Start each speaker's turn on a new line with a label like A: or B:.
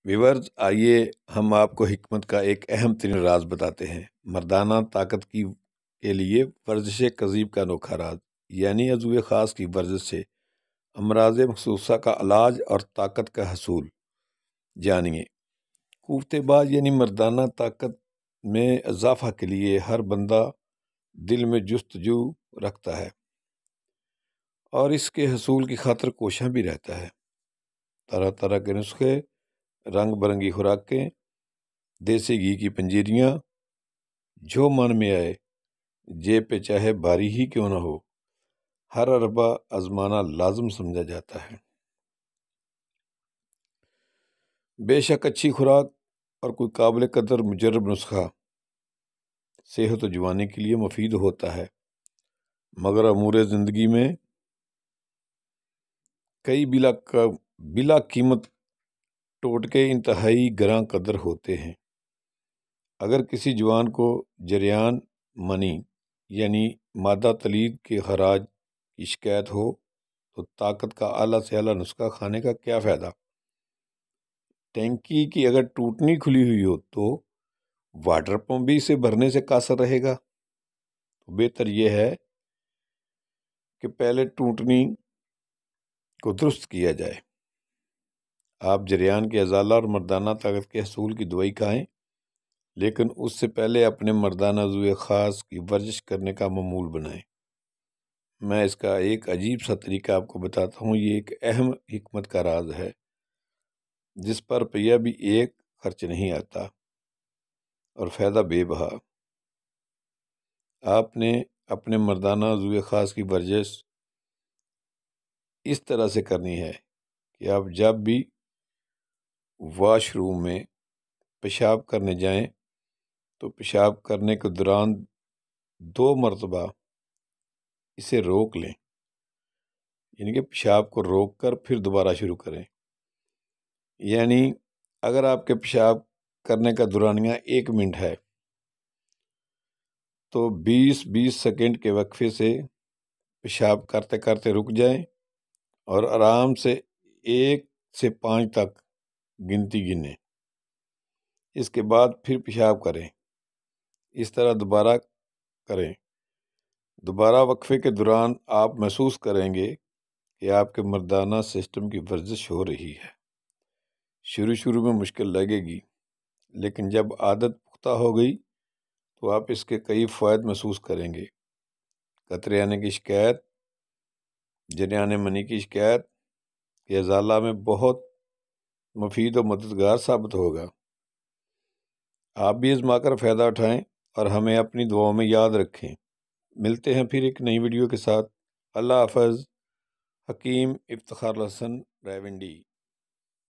A: Viewers, آئیے ہم آپ کو حکمت کا ایک اہم ترین راز بتاتے ہیں۔ مردانہ طاقت کے لیے ورزش کذیب کا انوکھا راز، یعنی عضو خاص کی ورزش سے امراض مخصوصہ کا علاج اور طاقت کا حصول۔ جانیے، قوت باز یعنی مردانہ طاقت میں اضافہ کے لیے ہر بندہ دل میں جستجو رکھتا ہے اور اس کے حصول کی خاطر کوشاں بھی رہتا ہے۔ طرح طرح کے نسخے، رنگ برنگی خوراکیں، دیسی گھی کی پنجیریاں، جو من میں آئے، جیب پہ چاہے بھاری ہی کیوں نہ ہو، ہر اربہ آزمانا لازم سمجھا جاتا ہے۔ بے شک اچھی خوراک اور کوئی قابل قدر مجرب نسخہ صحت و جوانی کے لیے مفید ہوتا ہے، مگر امور زندگی میں کئی بلا قیمت ٹوٹکے انتہائی گراں قدر ہوتے ہیں۔ اگر کسی جوان کو جریان منی یعنی مادہ تلید کے خراج کی شکایت ہو تو طاقت کا اعلیٰ سے اعلیٰ نسخہ کھانے کا کیا فائدہ؟ ٹینکی کی اگر ٹوٹنی کھلی ہوئی ہو تو واٹر پمپ بھی اسے بھرنے سے قاصر رہے گا۔ تو بہتر یہ ہے کہ پہلے ٹوٹنی کو درست کیا جائے۔ آپ جریان کے ازالہ اور مردانہ طاقت کے حصول کی دوائی کھائیں، لیکن اس سے پہلے اپنے مردانہ عضو خاص کی ورزش کرنے کا معمول بنائیں۔ میں اس کا ایک عجیب سا طریقہ آپ کو بتاتا ہوں۔ یہ ایک اہم حکمت کا راز ہے جس پر روپیہ بھی ایک خرچ نہیں آتا اور فائدہ بے بہا۔ آپ نے اپنے مردانہ عضو خاص کی ورزش اس طرح سے کرنی ہے کہ آپ جب بھی واش روم میں پیشاب کرنے جائیں تو پیشاب کرنے کے دوران 2 مرتبہ اسے روک لیں، یعنی کہ پیشاب کو روک کر پھر دوبارہ شروع کریں۔ یعنی اگر آپ کے پیشاب کرنے کا دورانیہ 1 منٹ ہے تو 20 سیکنڈ کے وقفے سے پیشاب کرتے کرتے رک جائیں اور آرام سے 1 سے 5 تک گنتی گنیں۔ اس کے بعد پھر پیشاب کریں۔ اس طرح دوبارہ کریں۔ دوبارہ وقفے کے دوران آپ محسوس کریں گے کہ آپ کے مردانہ سسٹم کی ورزش ہو رہی ہے۔ شروع میں مشکل لگے گی، لیکن جب عادت پختہ ہو گئی تو آپ اس کے کئی فوائد محسوس کریں گے۔ قطرے آنے کی شکایت، جریان منی کی شکایت کے ازالہ میں بہت مفید و مددگار ثابت ہوگا۔ آپ بھی آزما کر فائدہ اٹھائیں اور ہمیں اپنی دعاؤں میں یاد رکھیں۔ ملتے ہیں پھر ایک نئی ویڈیو کے ساتھ۔ اللہ حافظ۔ حکیم افتخار الحسن راولپنڈی۔